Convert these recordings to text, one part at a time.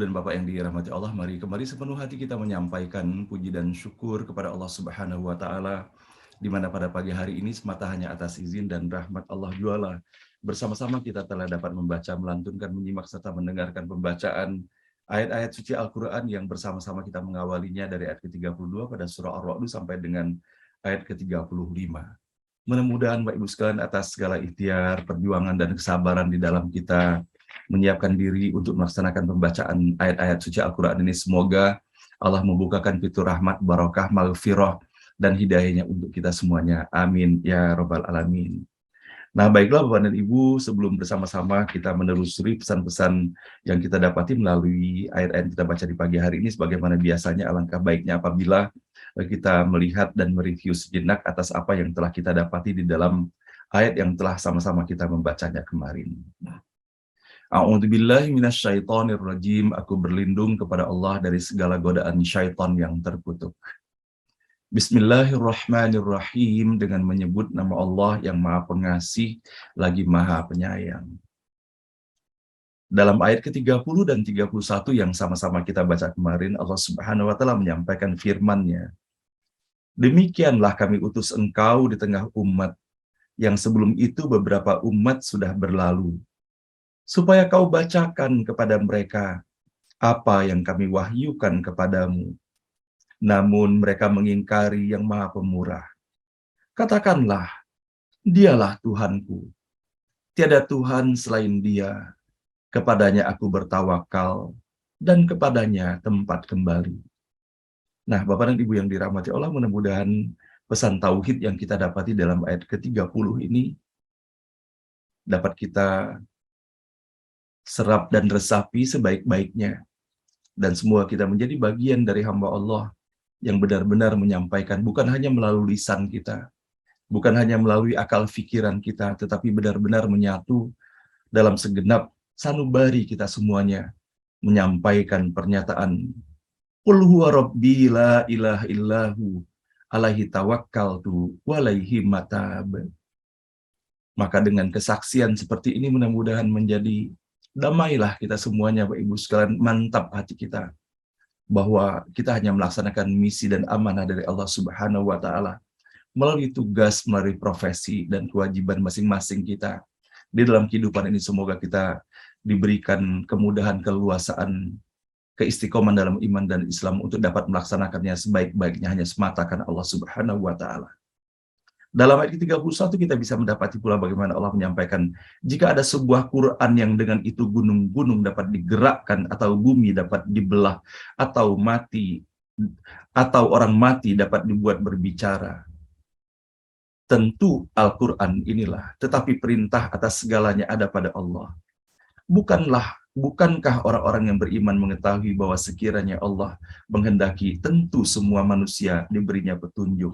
dan Bapak yang dirahmati Allah, mari kembali sepenuh hati kita menyampaikan puji dan syukur kepada Allah Subhanahu wa Ta'ala, di mana pada pagi hari ini semata hanya atas izin dan rahmat Allah jualah. Bersama-sama kita telah dapat membaca, melantunkan, menyimak, serta mendengarkan pembacaan ayat-ayat suci Al-Quran yang bersama-sama kita mengawalinya dari ayat ke-32 pada surah Ar-Ra'd sampai dengan ayat ke-35. Mudah-mudahan Bapak Ibu sekalian atas segala ikhtiar, perjuangan, dan kesabaran di dalam kita menyiapkan diri untuk melaksanakan pembacaan ayat-ayat suci Al-Quran ini, semoga Allah membukakan pintu rahmat, barakah, maghfirah, dan hidayahnya untuk kita semuanya. Amin ya Rabbal Alamin. Nah, baiklah Bapak dan Ibu, sebelum bersama-sama kita menelusuri pesan-pesan yang kita dapati melalui ayat-ayat yang kita baca di pagi hari ini, sebagaimana biasanya alangkah baiknya apabila kita melihat dan mereview sejenak atas apa yang telah kita dapati di dalam ayat yang telah sama-sama kita membacanya kemarin. A'udzubillahi minasyaitonirrajim. Aku berlindung kepada Allah dari segala godaan syaitan yang terkutuk. Bismillahirrahmanirrahim, dengan menyebut nama Allah yang Maha Pengasih lagi Maha Penyayang. Dalam ayat ke-30 dan 31 yang sama-sama kita baca kemarin, Allah Subhanahu wa Ta'ala menyampaikan firman-Nya. Demikianlah kami utus engkau di tengah umat yang sebelum itu beberapa umat sudah berlalu, supaya kau bacakan kepada mereka apa yang kami wahyukan kepadamu. Namun mereka mengingkari yang Maha Pemurah. Katakanlah, Dialah Tuhanku. Tiada Tuhan selain Dia. Kepadanya aku bertawakal, dan kepadanya tempat kembali. Nah, Bapak dan Ibu yang dirahmati Allah, mudah-mudahan pesan tauhid yang kita dapati dalam ayat ke-30 ini dapat kita serap dan resapi sebaik-baiknya. Dan semua kita menjadi bagian dari hamba Allah yang benar-benar menyampaikan, bukan hanya melalui lisan kita, bukan hanya melalui akal pikiran kita, tetapi benar-benar menyatu dalam segenap sanubari kita semuanya, menyampaikan pernyataan Qul huwa rabbi la ilaha illahu alaihi tawakkaltu walaihi matab. Maka dengan kesaksian seperti ini mudah-mudahan menjadi damailah kita semuanya, Bapak Ibu sekalian, mantap hati kita bahwa kita hanya melaksanakan misi dan amanah dari Allah Subhanahu wa Ta'ala melalui tugas, melalui profesi dan kewajiban masing-masing kita di dalam kehidupan ini. Semoga kita diberikan kemudahan, keleluasaan, keistiqoman dalam iman dan Islam untuk dapat melaksanakannya sebaik-baiknya hanya semata karena Allah Subhanahu wa Ta'ala. Dalam ayat ke-31 kita bisa mendapati pula bagaimana Allah menyampaikan, jika ada sebuah Quran yang dengan itu gunung-gunung dapat digerakkan, atau bumi dapat dibelah, atau orang mati dapat dibuat berbicara, tentu Al-Quran inilah, tetapi perintah atas segalanya ada pada Allah. Bukankah orang-orang yang beriman mengetahui bahwa sekiranya Allah menghendaki, tentu semua manusia diberinya petunjuk.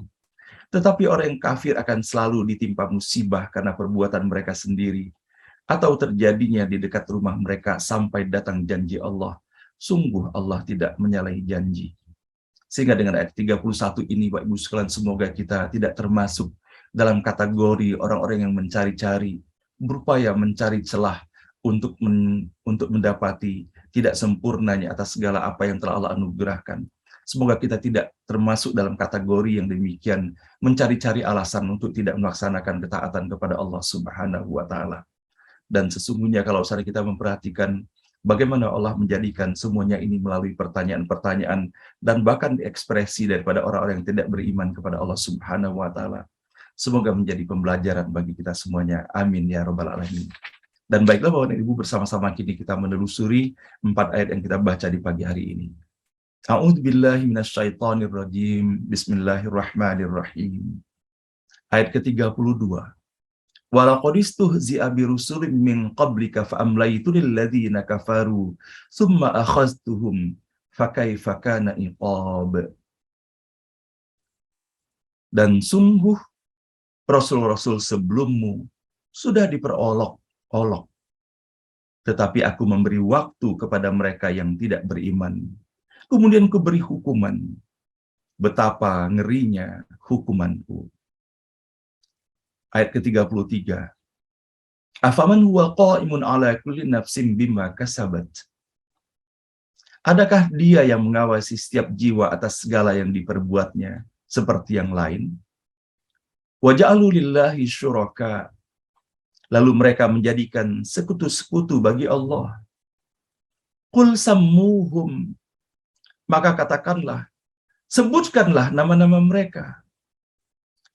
Tetapi orang yang kafir akan selalu ditimpa musibah karena perbuatan mereka sendiri, atau terjadinya di dekat rumah mereka sampai datang janji Allah. Sungguh Allah tidak menyalahi janji. Sehingga dengan ayat 31 ini, Bapak Ibu sekalian, semoga kita tidak termasuk dalam kategori orang-orang yang mencari-cari, berupaya mencari celah untuk mendapati tidak sempurnanya atas segala apa yang telah Allah anugerahkan. Semoga kita tidak termasuk dalam kategori yang demikian, mencari-cari alasan untuk tidak melaksanakan ketaatan kepada Allah Subhanahu wa Ta'ala. Dan sesungguhnya kalau misalnya kita memperhatikan bagaimana Allah menjadikan semuanya ini melalui pertanyaan-pertanyaan dan bahkan ekspresi daripada orang-orang yang tidak beriman kepada Allah Subhanahu wa Ta'ala, semoga menjadi pembelajaran bagi kita semuanya. Amin ya Rabbal Alamin. Dan baiklah Bapak dan Ibu, bersama-sama kini kita menelusuri 4 ayat yang kita baca di pagi hari ini. A'udzubillahi minasyaitonirrajim. Bismillahirrahmanirrahim. Ayat ke-32. Walaqad istuhzi'a birusulin min qablika fa'amlaytu lilladzina kafaru tsumma akhadhtuhum fakaifa kana iqab. Dan sungguh rasul-rasul sebelummu sudah diperolok-olok, tetapi aku memberi waktu kepada mereka yang tidak beriman. Kemudian kuberi hukuman. Betapa ngerinya hukumanku. Ayat ke-33. Afaman huwa qa'imun ala kulli nafsin bima kasabat. Adakah dia yang mengawasi setiap jiwa atas segala yang diperbuatnya seperti yang lain? Wa ja'alu lillahi syuraka. Lalu mereka menjadikan sekutu-sekutu bagi Allah. Qul sammuhum. Maka katakanlah, sebutkanlah nama-nama mereka.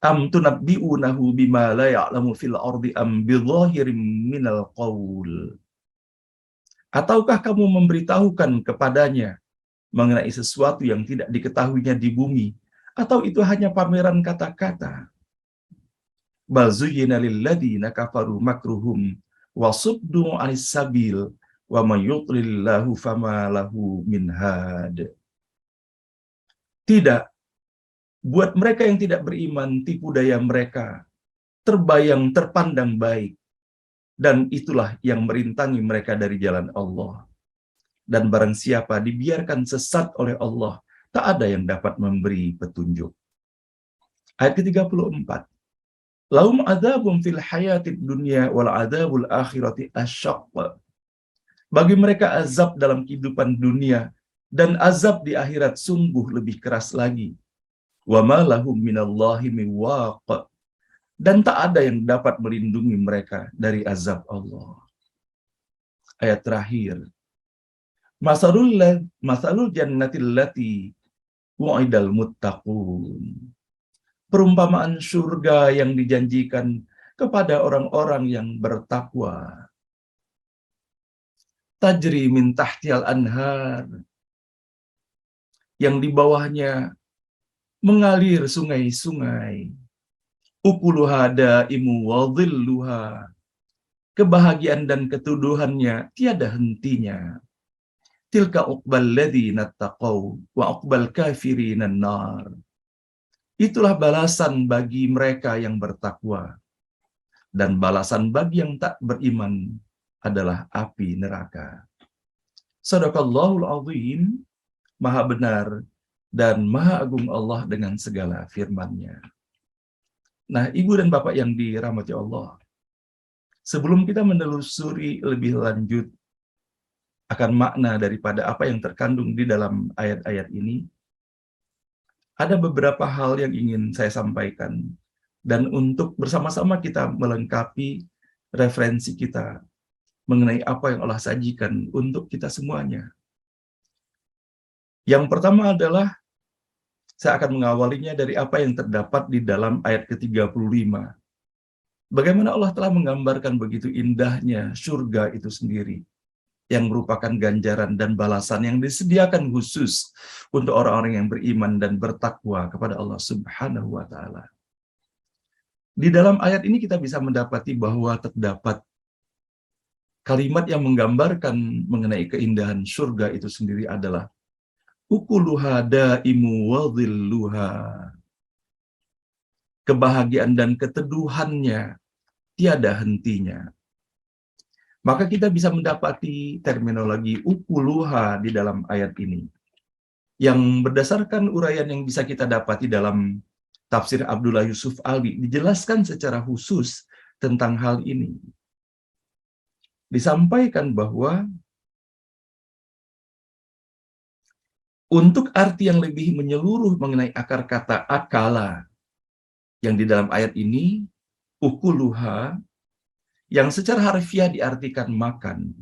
Am tunabbi'unahu bima la ya'lamu fil ardi am bidhahirim minal qaul. Ataukah kamu memberitahukan kepadanya mengenai sesuatu yang tidak diketahuinya di bumi, atau itu hanya pameran kata-kata? Bal zuyyina lilladzina kafaru makruhum wa suddu 'anis sabil wa may yudlilillahu fama lahu min had. Tidak, buat mereka yang tidak beriman, tipu daya mereka terbayang terpandang baik, dan itulah yang merintangi mereka dari jalan Allah. Dan barang siapa dibiarkan sesat oleh Allah, tak ada yang dapat memberi petunjuk. Ayat ke-34. Lahum adzabun fil hayatid dunya wal adzabul akhirati asyaqq. Bagi mereka azab dalam kehidupan dunia, dan azab di akhirat sungguh lebih keras lagi. Wa ma lahum minallahi min waq. Dan tak ada yang dapat melindungi mereka dari azab Allah. Ayat terakhir. Masalul jannatil lati wa'idal muttaqun. Perumpamaan surga yang dijanjikan kepada orang-orang yang bertakwa. Tajri min tahtiyal anhar. Yang di bawahnya mengalir sungai-sungai. Ukuluha daimu wa dhilluha. Kebahagiaan dan ketuduhannya tiada hentinya. Tilka uqbal ladzina taqaw wa uqbal kafirinan nar. Itulah balasan bagi mereka yang bertakwa, dan balasan bagi yang tak beriman adalah api neraka. Shadaqallahul azim. Maha benar dan maha agung Allah dengan segala firman-Nya. Nah, Ibu dan Bapak yang dirahmati Allah, sebelum kita menelusuri lebih lanjut akan makna daripada apa yang terkandung di dalam ayat-ayat ini, ada beberapa hal yang ingin saya sampaikan, dan untuk bersama-sama kita melengkapi referensi kita mengenai apa yang Allah sajikan untuk kita semuanya. Yang pertama adalah, saya akan mengawalinya dari apa yang terdapat di dalam ayat ke-35. Bagaimana Allah telah menggambarkan begitu indahnya surga itu sendiri, yang merupakan ganjaran dan balasan yang disediakan khusus untuk orang-orang yang beriman dan bertakwa kepada Allah Subhanahu wa Ta'ala. Di dalam ayat ini kita bisa mendapati bahwa terdapat kalimat yang menggambarkan mengenai keindahan surga itu sendiri adalah ukuluha daimu wa dhilluha. Kebahagiaan dan keteduhannya tiada hentinya. Maka kita bisa mendapati terminologi ukuluha di dalam ayat ini, yang berdasarkan uraian yang bisa kita dapati dalam tafsir Abdullah Yusuf Ali, dijelaskan secara khusus tentang hal ini. Disampaikan bahwa untuk arti yang lebih menyeluruh mengenai akar kata akala, yang di dalam ayat ini, ukuluha, yang secara harfiah diartikan makan.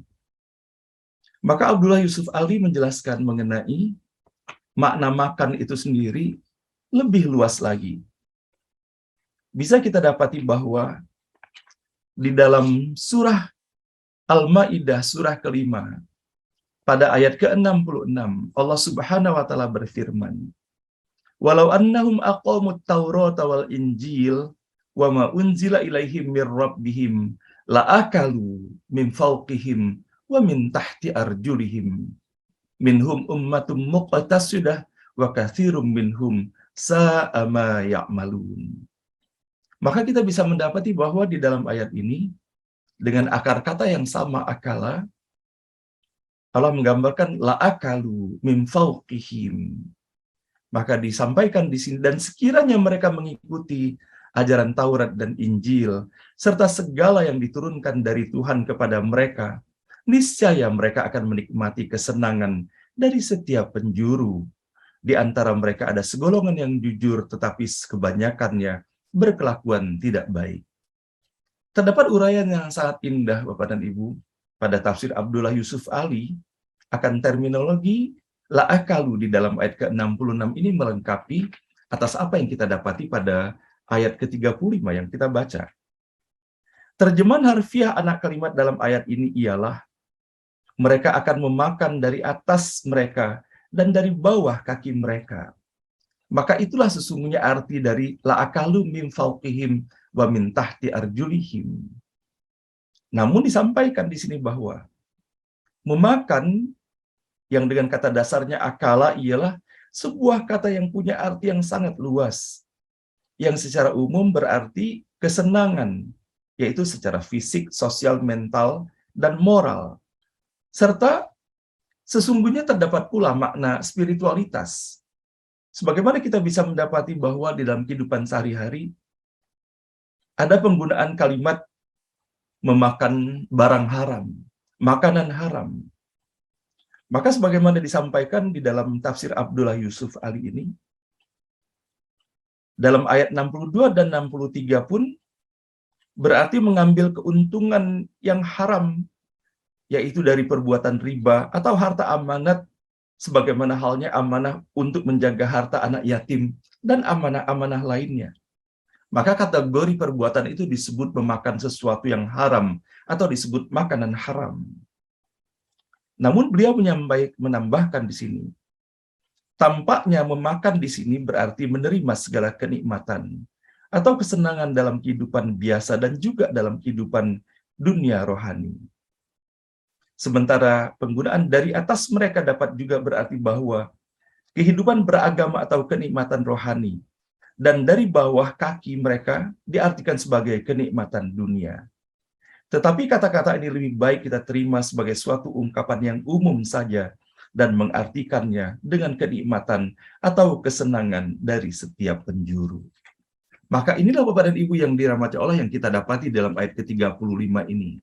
Maka Abdullah Yusuf Ali menjelaskan mengenai makna makan itu sendiri lebih luas lagi. Bisa kita dapati bahwa di dalam surah Al-Maidah, surah kelima, pada ayat ke-66, Allah Subhanahu wa Ta'ala berfirman, "Walau annahum aqamut Taurata wal Injil wa ma unzila ilaihim mir rabbihim la'akalu min fawqihim wa min tahti arjulihim minhum ummatum muqtasidah wa katsirum minhum sa'a ma ya'malun." Maka kita bisa mendapati bahwa di dalam ayat ini, dengan akar kata yang sama akala, Allah menggambarkan la'akalu min fawqihim. Maka disampaikan di sini, dan sekiranya mereka mengikuti ajaran Taurat dan Injil, serta segala yang diturunkan dari Tuhan kepada mereka, niscaya mereka akan menikmati kesenangan dari setiap penjuru. Di antara mereka ada segolongan yang jujur, tetapi kebanyakannya berkelakuan tidak baik. Terdapat uraian yang sangat indah, Bapak dan Ibu, pada tafsir Abdullah Yusuf Ali akan terminologi la'akalu di dalam ayat ke-66 ini melengkapi atas apa yang kita dapati pada ayat ke-35 yang kita baca. Terjemahan harfiah anak kalimat dalam ayat ini ialah mereka akan memakan dari atas mereka dan dari bawah kaki mereka. Maka itulah sesungguhnya arti dari la'akalu min fawqihim wa min tahti arjulihim. Namun disampaikan di sini bahwa memakan yang dengan kata dasarnya akala ialah sebuah kata yang punya arti yang sangat luas, yang secara umum berarti kesenangan, yaitu secara fisik, sosial, mental, dan moral. Serta sesungguhnya terdapat pula makna spiritualitas. Sebagaimana kita bisa mendapati bahwa di dalam kehidupan sehari-hari ada penggunaan kalimat memakan barang haram, makanan haram. Maka sebagaimana disampaikan di dalam tafsir Abdullah Yusuf Ali ini, dalam ayat 62 dan 63 pun berarti mengambil keuntungan yang haram, yaitu dari perbuatan riba atau harta amanat, sebagaimana halnya amanah untuk menjaga harta anak yatim dan amanah-amanah lainnya. Maka kategori perbuatan itu disebut memakan sesuatu yang haram atau disebut makanan haram. Namun beliau menambahkan di sini, tampaknya memakan di sini berarti menerima segala kenikmatan atau kesenangan dalam kehidupan biasa dan juga dalam kehidupan dunia rohani. Sementara penggunaan dari atas mereka dapat juga berarti bahwa kehidupan beragama atau kenikmatan rohani, dan dari bawah kaki mereka diartikan sebagai kenikmatan dunia. Tetapi kata-kata ini lebih baik kita terima sebagai suatu ungkapan yang umum saja dan mengartikannya dengan kenikmatan atau kesenangan dari setiap penjuru. Maka inilah Bapak dan Ibu yang dirahmati Allah yang kita dapati dalam ayat ke-35 ini.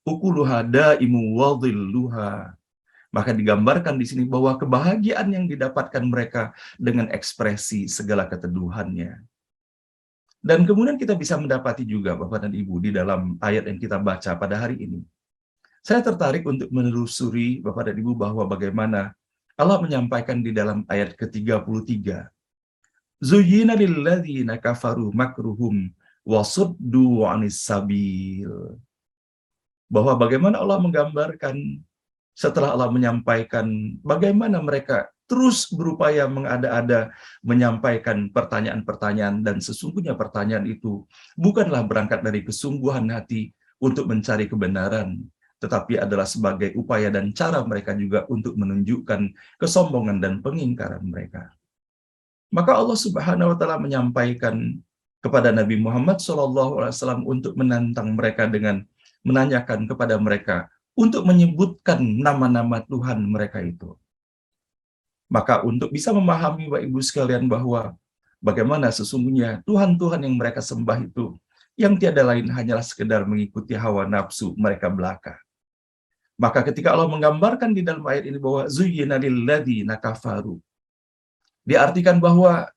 Ukuluha daimu wadhilluha. Maka digambarkan di sini bahwa kebahagiaan yang didapatkan mereka dengan ekspresi segala keteduhannya. Dan kemudian kita bisa mendapati juga Bapak dan Ibu di dalam ayat yang kita baca pada hari ini. Saya tertarik untuk menelusuri Bapak dan Ibu bahwa bagaimana Allah menyampaikan di dalam ayat ke-33. Zuyyina lilladzina kafaru makruhum wasuddu 'anis sabil. Bahwa bagaimana Allah menggambarkan setelah Allah menyampaikan bagaimana mereka terus berupaya mengada-ada menyampaikan pertanyaan-pertanyaan, dan sesungguhnya pertanyaan itu bukanlah berangkat dari kesungguhan hati untuk mencari kebenaran, tetapi adalah sebagai upaya dan cara mereka juga untuk menunjukkan kesombongan dan pengingkaran mereka. Maka Allah Subhanahu wa Ta'ala menyampaikan kepada Nabi Muhammad SAW untuk menantang mereka dengan menanyakan kepada mereka untuk menyebutkan nama-nama Tuhan mereka itu. Maka untuk bisa memahami Bapak Ibu sekalian bahwa bagaimana sesungguhnya Tuhan-Tuhan yang mereka sembah itu, yang tiada lain hanyalah sekedar mengikuti hawa nafsu mereka belaka. Maka ketika Allah menggambarkan di dalam ayat ini bahwa zuyyina lilladzina kafaru, diartikan bahwa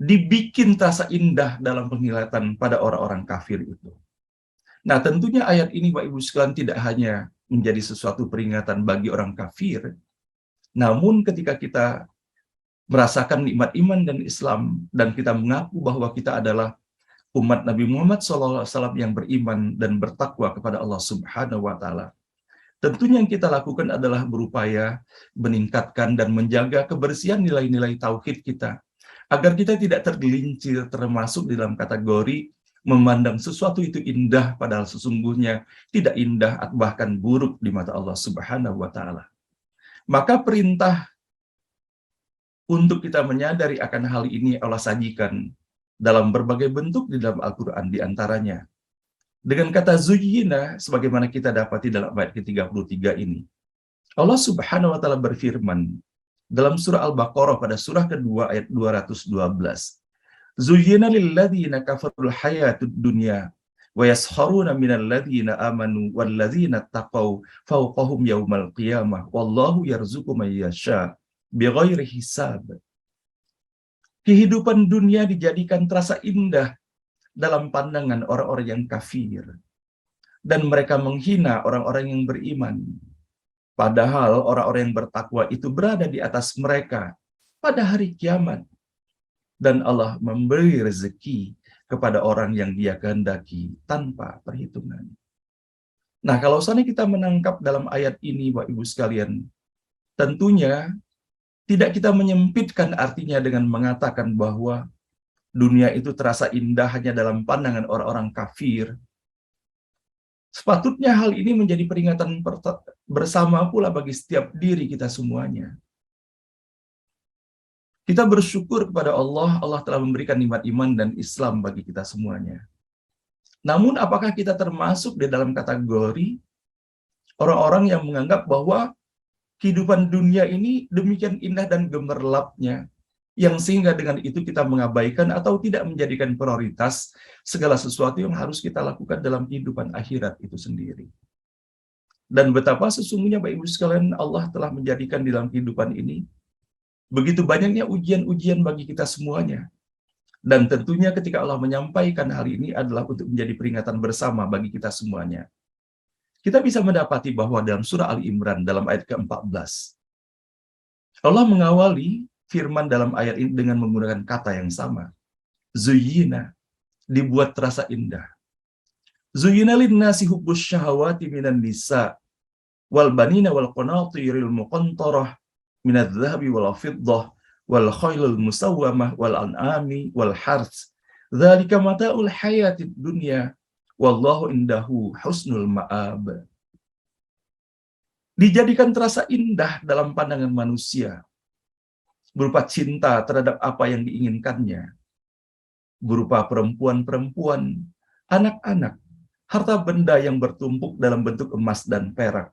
dibikin terasa indah dalam penglihatan pada orang-orang kafir itu. Nah, tentunya ayat ini Bapak Ibu sekalian tidak hanya menjadi sesuatu peringatan bagi orang kafir, namun ketika kita merasakan nikmat iman dan Islam, dan kita mengaku bahwa kita adalah umat Nabi Muhammad SAW yang beriman dan bertakwa kepada Allah Subhanahu wa Ta'ala, tentunya yang kita lakukan adalah berupaya meningkatkan dan menjaga kebersihan nilai-nilai tauhid kita, agar kita tidak tergelincir termasuk dalam kategori memandang sesuatu itu indah padahal sesungguhnya tidak indah, bahkan buruk di mata Allah Subhanahu wa Ta'ala. Maka perintah untuk kita menyadari akan hal ini Allah sajikan dalam berbagai bentuk di dalam Al-Quran, diantaranya dengan kata zuyyina, sebagaimana kita dapati dalam ayat ke-33 ini. Allah Subhanahu wa Ta'ala berfirman dalam surah Al-Baqarah pada surah kedua ayat 212. Zuyyina lilladzina kafarul hayatud dunya wa yasharuna minal ladzina amanu wal ladzina taqau fawqahum yaumal qiyamah wallahu yarzuqu may yasha bighairi hisab. Kehidupan dunia dijadikan terasa indah dalam pandangan orang-orang yang kafir, dan mereka menghina orang-orang yang beriman. Padahal orang-orang yang bertakwa itu berada di atas mereka pada hari kiamat. Dan Allah memberi rezeki kepada orang yang Dia kehendaki tanpa perhitungan. Nah, kalau seandainya kita menangkap dalam ayat ini, Bapak Ibu sekalian, tentunya tidak kita menyempitkan artinya dengan mengatakan bahwa dunia itu terasa indah hanya dalam pandangan orang-orang kafir. Sepatutnya hal ini menjadi peringatan bersama pula bagi setiap diri kita semuanya. Kita bersyukur kepada Allah, Allah telah memberikan nikmat iman dan Islam bagi kita semuanya. Namun apakah kita termasuk di dalam kategori orang-orang yang menganggap bahwa kehidupan dunia ini demikian indah dan gemerlapnya, yang sehingga dengan itu kita mengabaikan atau tidak menjadikan prioritas segala sesuatu yang harus kita lakukan dalam kehidupan akhirat itu sendiri. Dan betapa sesungguhnya Bapak Ibu sekalian, Allah telah menjadikan di dalam kehidupan ini begitu banyaknya ujian-ujian bagi kita semuanya. Dan tentunya ketika Allah menyampaikan hal ini adalah untuk menjadi peringatan bersama bagi kita semuanya. Kita bisa mendapati bahwa dalam surah Ali Imran dalam ayat ke-14, Allah mengawali firman dalam ayat ini dengan menggunakan kata yang sama. Zuyyina, dibuat terasa indah. Zuyyina linnasi hubbus syahawati minan nisa wal banina wal qanatiril muqantarah minadz dzahabi wal fiddah wal khailul musawwamah wal an'ami wal harth. Dzalika mata'ul hayatid dunya wallahu indahu husnul ma'ab. Dijadikan terasa indah dalam pandangan manusia berupa cinta terhadap apa yang diinginkannya, berupa perempuan-perempuan, anak-anak, harta benda yang bertumpuk dalam bentuk emas dan perak,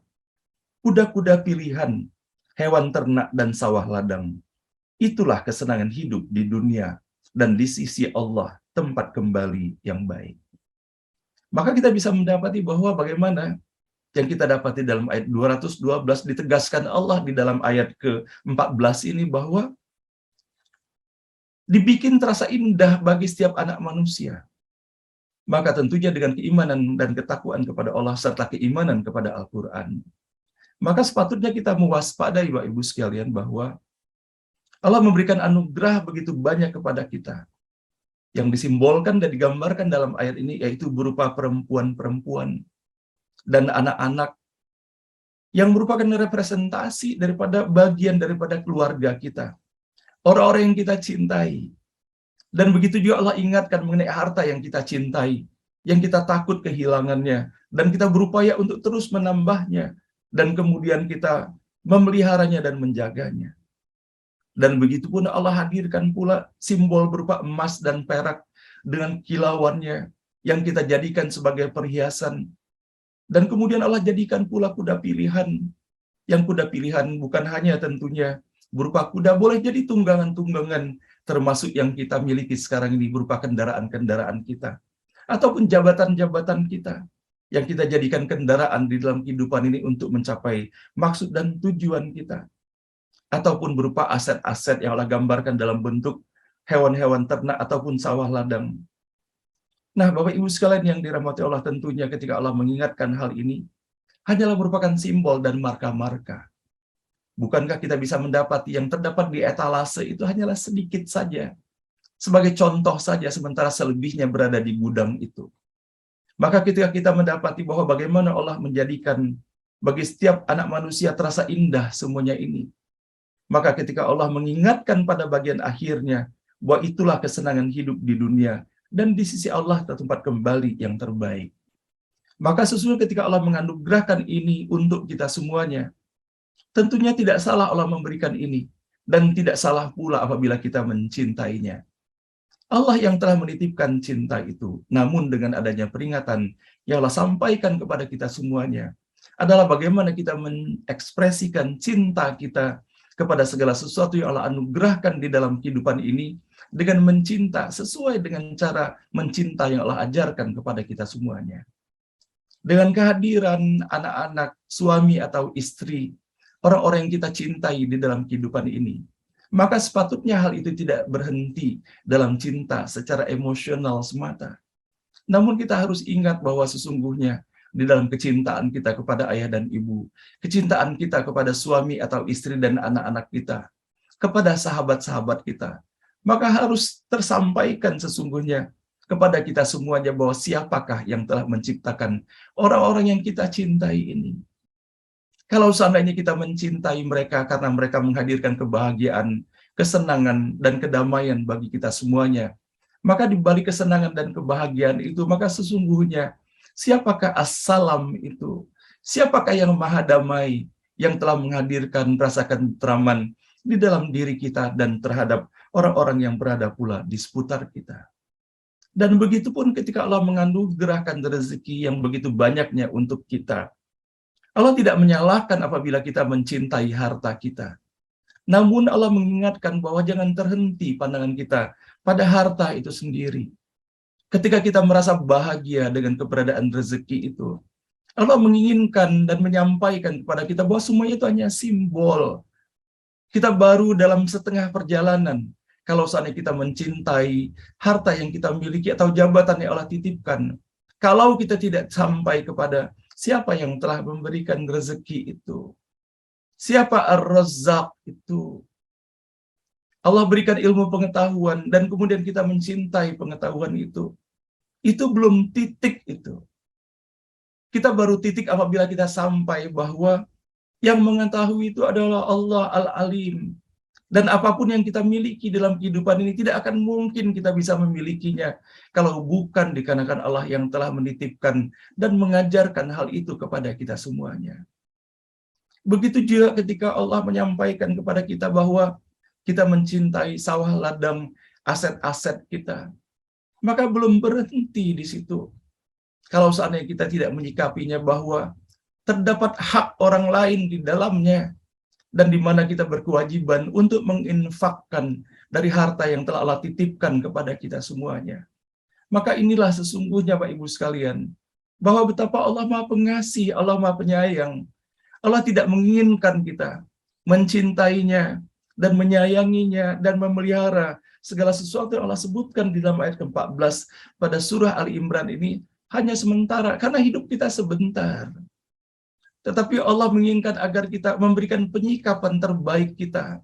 kuda-kuda pilihan, hewan ternak dan sawah ladang. Itulah kesenangan hidup di dunia dan di sisi Allah tempat kembali yang baik. Maka kita bisa mendapati bahwa bagaimana yang kita dapati dalam ayat 212 ditegaskan Allah di dalam ayat ke-14 ini bahwa dibikin terasa indah bagi setiap anak manusia. Maka tentunya dengan keimanan dan ketakwaan kepada Allah serta keimanan kepada Al-Quran, maka sepatutnya kita mewaspadai Bapak Ibu sekalian bahwa Allah memberikan anugerah begitu banyak kepada kita, yang disimbolkan dan digambarkan dalam ayat ini yaitu berupa perempuan-perempuan dan anak-anak yang merupakan representasi daripada bagian daripada keluarga kita, orang-orang yang kita cintai. Dan begitu juga Allah ingatkan mengenai harta yang kita cintai, yang kita takut kehilangannya, dan kita berupaya untuk terus menambahnya, dan kemudian kita memeliharanya dan menjaganya. Dan begitu pun Allah hadirkan pula simbol berupa emas dan perak dengan kilauannya yang kita jadikan sebagai perhiasan. Dan kemudian Allah jadikan pula kuda pilihan, yang kuda pilihan bukan hanya tentunya berupa kuda, boleh jadi tunggangan-tunggangan, termasuk yang kita miliki sekarang ini berupa kendaraan-kendaraan kita, ataupun jabatan-jabatan kita, yang kita jadikan kendaraan di dalam kehidupan ini untuk mencapai maksud dan tujuan kita. Ataupun berupa aset-aset yang Allah gambarkan dalam bentuk hewan-hewan ternak ataupun sawah ladang. Nah, Bapak Ibu sekalian yang dirahmati Allah, tentunya ketika Allah mengingatkan hal ini, hanyalah merupakan simbol dan marka-marka. Bukankah kita bisa mendapati yang terdapat di etalase itu hanyalah sedikit saja, sebagai contoh saja, sementara selebihnya berada di gudang itu. Maka ketika kita mendapati bahwa bagaimana Allah menjadikan bagi setiap anak manusia terasa indah semuanya ini, maka ketika Allah mengingatkan pada bagian akhirnya bahwa itulah kesenangan hidup di dunia dan di sisi Allah tempat kembali yang terbaik, maka sesungguhnya ketika Allah menganugerahkan ini untuk kita semuanya, tentunya tidak salah Allah memberikan ini, dan tidak salah pula apabila kita mencintainya. Allah yang telah menitipkan cinta itu, namun dengan adanya peringatan yang Allah sampaikan kepada kita semuanya adalah bagaimana kita mengekspresikan cinta kita kepada segala sesuatu yang Allah anugerahkan di dalam kehidupan ini dengan mencinta sesuai dengan cara mencinta yang Allah ajarkan kepada kita semuanya. Dengan kehadiran anak-anak, suami atau istri, orang-orang yang kita cintai di dalam kehidupan ini, maka sepatutnya hal itu tidak berhenti dalam cinta secara emosional semata. Namun kita harus ingat bahwa sesungguhnya di dalam kecintaan kita kepada ayah dan ibu, kecintaan kita kepada suami atau istri dan anak-anak kita, kepada sahabat-sahabat kita, maka harus tersampaikan sesungguhnya kepada kita semuanya bahwa siapakah yang telah menciptakan orang-orang yang kita cintai ini. Kalau seandainya kita mencintai mereka karena mereka menghadirkan kebahagiaan, kesenangan, dan kedamaian bagi kita semuanya, maka di balik kesenangan dan kebahagiaan itu, maka sesungguhnya siapakah as-salam itu? Siapakah yang maha damai, yang telah menghadirkan rasa ketentraman di dalam diri kita dan terhadap orang-orang yang berada pula di seputar kita. Dan begitu pun ketika Allah menganugerahkan rezeki yang begitu banyaknya untuk kita, Allah tidak menyalahkan apabila kita mencintai harta kita. Namun Allah mengingatkan bahwa jangan terhenti pandangan kita pada harta itu sendiri. Ketika kita merasa bahagia dengan keberadaan rezeki itu, Allah menginginkan dan menyampaikan kepada kita bahwa semuanya itu hanya simbol. Kita baru dalam setengah perjalanan. Kalau seandainya kita mencintai harta yang kita miliki atau jabatan yang Allah titipkan, kalau kita tidak sampai kepada siapa yang telah memberikan rezeki itu, siapa Ar-Razzaq itu, Allah berikan ilmu pengetahuan dan kemudian kita mencintai pengetahuan itu belum titik itu. Kita baru titik apabila kita sampai bahwa yang mengetahui itu adalah Allah Al-Alim. Dan apapun yang kita miliki dalam kehidupan ini tidak akan mungkin kita bisa memilikinya kalau bukan dikarenakan Allah yang telah menitipkan dan mengajarkan hal itu kepada kita semuanya. Begitu juga ketika Allah menyampaikan kepada kita bahwa kita mencintai sawah ladang aset-aset kita, maka belum berhenti di situ. Kalau seandainya kita tidak menyikapinya bahwa terdapat hak orang lain di dalamnya, dan di mana kita berkewajiban untuk menginfakkan dari harta yang telah Allah titipkan kepada kita semuanya. Maka inilah sesungguhnya Bapak Ibu sekalian, bahwa betapa Allah Maha Pengasih, Allah Maha Penyayang. Allah tidak menginginkan kita mencintainya dan menyayanginya dan memelihara segala sesuatu yang Allah sebutkan di dalam ayat ke-14 pada surah Ali Imran ini hanya sementara, karena hidup kita sebentar. Tetapi Allah menginginkan agar kita memberikan penyikapan terbaik kita,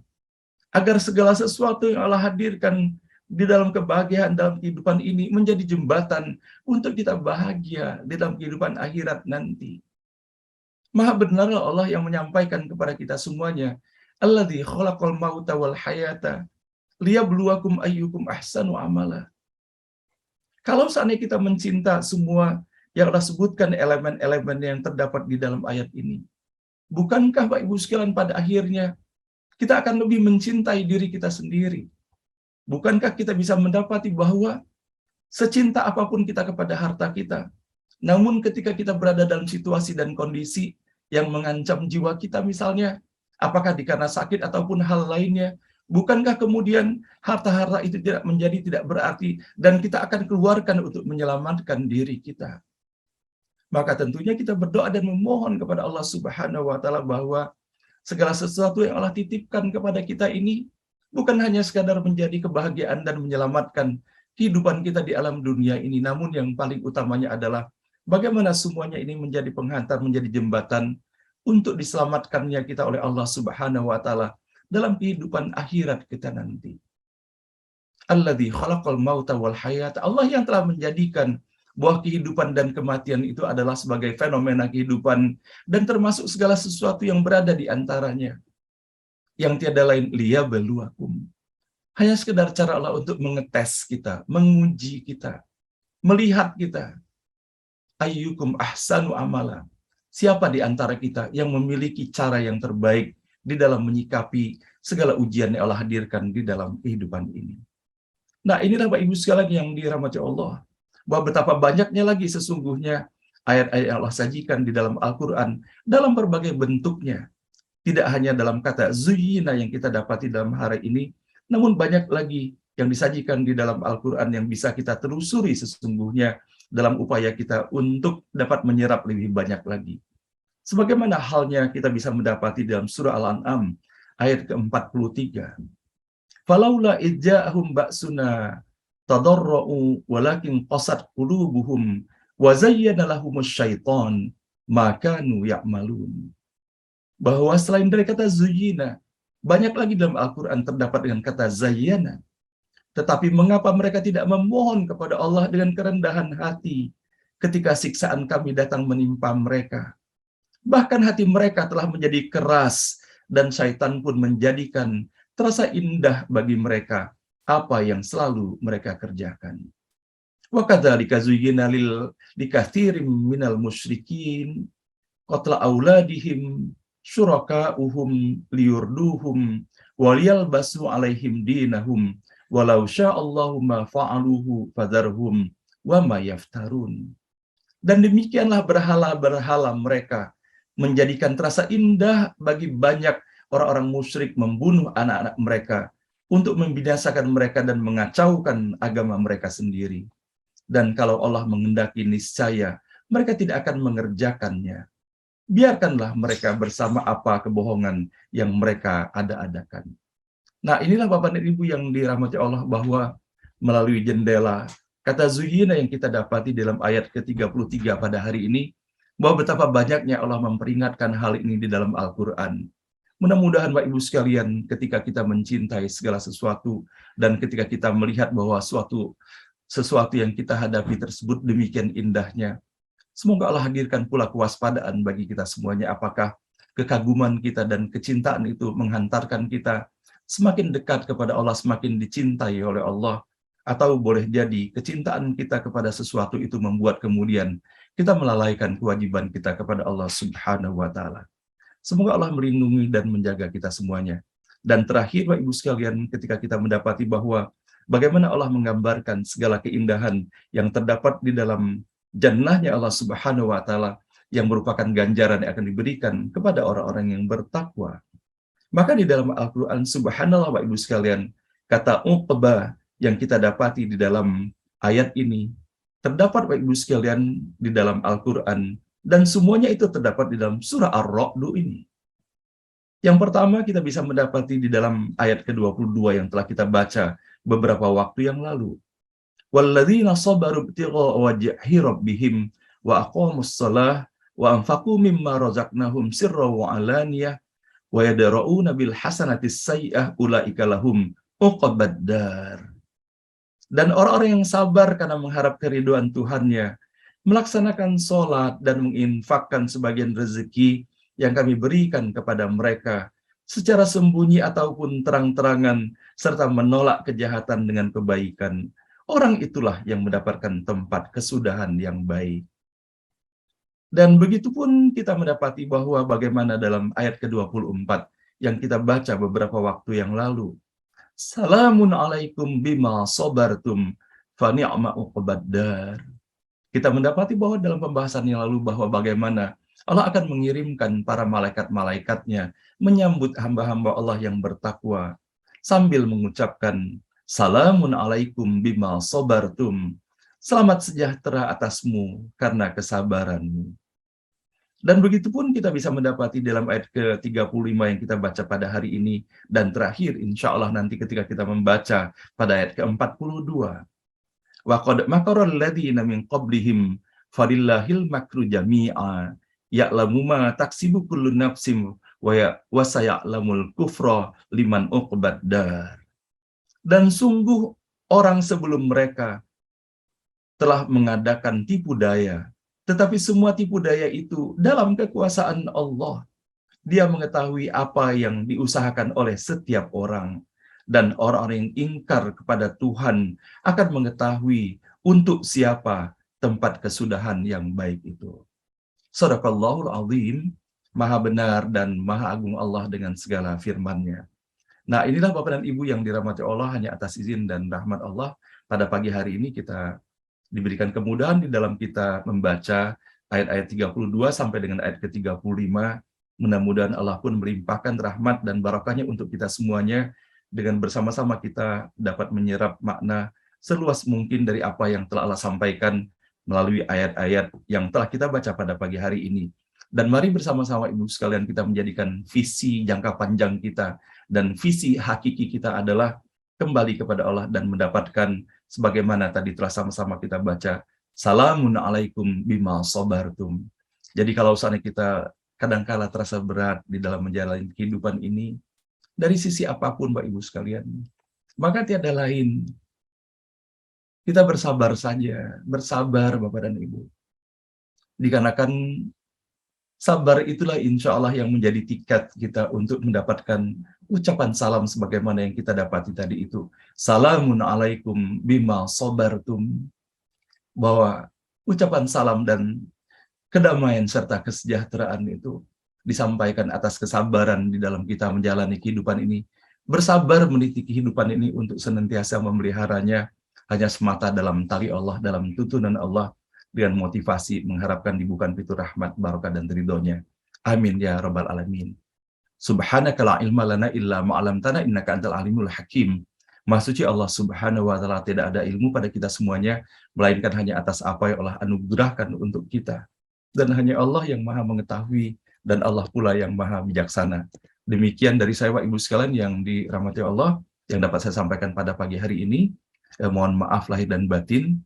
agar segala sesuatu yang Allah hadirkan di dalam kebahagiaan dalam kehidupan ini menjadi jembatan untuk kita bahagia di dalam kehidupan akhirat nanti. Maha benarlah Allah yang menyampaikan kepada kita semuanya, Alladzi khalaqal mauta wal hayata liyabluwakum ayyukum ahsanu amala. Kalau seandainya kita mencinta semua yang Allah sebutkan elemen-elemen yang terdapat di dalam ayat ini, bukankah Bapak Ibu sekalian pada akhirnya kita akan lebih mencintai diri kita sendiri? Bukankah kita bisa mendapati bahwa secinta apapun kita kepada harta kita, namun ketika kita berada dalam situasi dan kondisi yang mengancam jiwa kita misalnya, apakah dikarenakan sakit ataupun hal lainnya, bukankah kemudian harta-harta itu tidak berarti dan kita akan keluarkan untuk menyelamatkan diri kita? Maka tentunya kita berdoa dan memohon kepada Allah Subhanahu wa Ta'ala bahwa segala sesuatu yang Allah titipkan kepada kita ini bukan hanya sekadar menjadi kebahagiaan dan menyelamatkan kehidupan kita di alam dunia ini, namun yang paling utamanya adalah bagaimana semuanya ini menjadi penghantar, menjadi jembatan untuk diselamatkannya kita oleh Allah Subhanahu wa Ta'ala dalam kehidupan akhirat kita nanti. Alladzi khalaqal mauta wal hayata, Allah yang telah menjadikan bahwa kehidupan dan kematian itu adalah sebagai fenomena kehidupan dan termasuk segala sesuatu yang berada di antaranya. Yang tiada lain liyabluwakum. Hanya sekedar cara Allah untuk mengetes kita, menguji kita, melihat kita. Ayyukum ahsanu amala. Siapa di antara kita yang memiliki cara yang terbaik di dalam menyikapi segala ujian yang Allah hadirkan di dalam kehidupan ini. Nah, inilah Bapak Ibu sekalian yang dirahmati Allah, bahwa betapa banyaknya lagi sesungguhnya ayat-ayat yang Allah sajikan di dalam Al-Quran dalam berbagai bentuknya. Tidak hanya dalam kata zuyyina yang kita dapati dalam hari ini, namun banyak lagi yang disajikan di dalam Al-Quran yang bisa kita telusuri sesungguhnya dalam upaya kita untuk dapat menyerap lebih banyak lagi. Sebagaimana halnya kita bisa mendapati dalam surah Al-An'am ayat ke-43. Falaula idja'ahum ba'suna tadarra'u walakin qasat qulubuhum wa zayyana lahumus syaitan ma kanu ya'malun. Bahwa selain dari kata zuyyina, banyak lagi dalam Al-Quran terdapat dengan kata zayyana. Tetapi mengapa mereka tidak memohon kepada Allah dengan kerendahan hati ketika siksaan kami datang menimpa mereka? Bahkan hati mereka telah menjadi keras dan syaitan pun menjadikan terasa indah bagi mereka apa yang selalu mereka kerjakan. Wa kadzalika zuyyina likatsirin minal musyrikin qatla auladihim syuraka'uhum liyurduhum waliyalbasu alaihim dinahum walau sya'allahu ma fa'aluhu fadharhum wa ma yaftarun. Dan demikianlah berhala-berhala mereka menjadikan terasa indah bagi banyak orang-orang musyrik membunuh anak-anak mereka untuk membinasakan mereka dan mengacaukan agama mereka sendiri. Dan kalau Allah mengendaki niscaya mereka tidak akan mengerjakannya. Biarkanlah mereka bersama apa kebohongan yang mereka ada-adakan. Nah, inilah Bapak dan Ibu yang dirahmati Allah, bahwa melalui jendela kata zuyyina yang kita dapati dalam ayat ke-33 pada hari ini, bahwa betapa banyaknya Allah memperingatkan hal ini di dalam Al-Quran. Mudah-mudahan Bapak Ibu sekalian, ketika kita mencintai segala sesuatu dan ketika kita melihat bahwa sesuatu yang kita hadapi tersebut demikian indahnya, semoga Allah hadirkan pula kewaspadaan bagi kita semuanya. Apakah kekaguman kita dan kecintaan itu menghantarkan kita semakin dekat kepada Allah, semakin dicintai oleh Allah, atau boleh jadi kecintaan kita kepada sesuatu itu membuat kemudian kita melalaikan kewajiban kita kepada Allah Subhanahu wa Ta'ala. Semoga Allah melindungi dan menjaga kita semuanya. Dan terakhir, Bapak Ibu sekalian, ketika kita mendapati bahwa bagaimana Allah menggambarkan segala keindahan yang terdapat di dalam jannahnya Allah Subhanahu wa Ta'ala, yang merupakan ganjaran yang akan diberikan kepada orang-orang yang bertakwa. Maka di dalam Al-Quran, subhanallah Bapak Ibu sekalian, kata uqbah yang kita dapati di dalam ayat ini, terdapat Bapak Ibu sekalian di dalam Al-Quran, dan semuanya itu terdapat di dalam surah Ar-Ra'd ini. Yang pertama kita bisa mendapati di dalam ayat ke-22 yang telah kita baca beberapa waktu yang lalu. Walladzina sabaru ibtigha'a wajhi rabbihim wa aqamus shalah wa anfaqu mimma razaqnahum sirran wa alaniyah wa yadra'una bil hasanatis sayyi'ah ulaika lahum uqbad dar. Dan orang-orang yang sabar karena mengharap keridhaan Tuhannya, melaksanakan sholat dan menginfakkan sebagian rezeki yang kami berikan kepada mereka secara sembunyi ataupun terang-terangan, serta menolak kejahatan dengan kebaikan, orang itulah yang mendapatkan tempat kesudahan yang baik. Dan begitu pun kita mendapati bahwa bagaimana dalam ayat ke-24 yang kita baca beberapa waktu yang lalu, Salamun alaikum bima sabartum fa ni'ma uqbad dar. Kita mendapati bahwa dalam pembahasan yang lalu bahwa bagaimana Allah akan mengirimkan para malaikat-malaikatnya menyambut hamba-hamba Allah yang bertakwa sambil mengucapkan Salamun alaikum bima sabartum. Selamat sejahtera atasmu karena kesabaranmu. Dan begitu pun kita bisa mendapati dalam ayat ke-35 yang kita baca pada hari ini, dan terakhir insya Allah nanti ketika kita membaca pada ayat ke-42. Wa qad makara alladziina min qablihim falillahil makru jami'a ya'lamu ma taksibu kullu nafsin wa saya'lamul kufra liman uqbad dar. Dan sungguh orang sebelum mereka telah mengadakan tipu daya, tetapi semua tipu daya itu dalam kekuasaan Allah. Dia mengetahui apa yang diusahakan oleh setiap orang. Dan orang-orang yang ingkar kepada Tuhan akan mengetahui untuk siapa tempat kesudahan yang baik itu. Shadaqallahul azim, maha benar dan maha agung Allah dengan segala firman-Nya. Nah, inilah Bapak dan Ibu yang dirahmati Allah, hanya atas izin dan rahmat Allah, pada pagi hari ini kita diberikan kemudahan di dalam kita membaca ayat-ayat 32 sampai dengan ayat ke-35 Mudah-mudahan Allah pun melimpahkan rahmat dan barakahnya untuk kita semuanya, dengan bersama-sama kita dapat menyerap makna seluas mungkin dari apa yang telah Allah sampaikan melalui ayat-ayat yang telah kita baca pada pagi hari ini. Dan mari bersama-sama Ibu sekalian kita menjadikan visi jangka panjang kita dan visi hakiki kita adalah kembali kepada Allah dan mendapatkan sebagaimana tadi telah sama-sama kita baca, salamun alaikum bima sabartum. Jadi kalau saatnya kita kadangkala terasa berat di dalam menjalani kehidupan ini, dari sisi apapun Bapak Ibu sekalian, maka tiada lain, kita bersabar saja, bersabar Bapak dan Ibu. Dikarenakan sabar itulah insya Allah yang menjadi tiket kita untuk mendapatkan ucapan salam sebagaimana yang kita dapati tadi itu. Salamun alaikum bima sabartum. Bahwa ucapan salam dan kedamaian serta kesejahteraan itu disampaikan atas kesabaran di dalam kita menjalani kehidupan ini. Bersabar meniti kehidupan ini untuk senantiasa memeliharanya hanya semata dalam tali Allah, dalam tuntunan Allah, dengan motivasi mengharapkan dibuka pintu rahmat, barakah, dan ridhonya. Amin ya rabbal alamin. Subhanaka la ilma lana illa ma'alamtana innaka antal alimul hakim. Maha suci Allah Subhanahu wa taala, tidak ada ilmu pada kita semuanya melainkan hanya atas apa yang Allah anugerahkan untuk kita. Dan hanya Allah yang Maha mengetahui dan Allah pula yang Maha bijaksana. Demikian dari saya Bapak Ibu sekalian yang dirahmati Allah yang dapat saya sampaikan pada pagi hari ini. Mohon maaf lahir dan batin.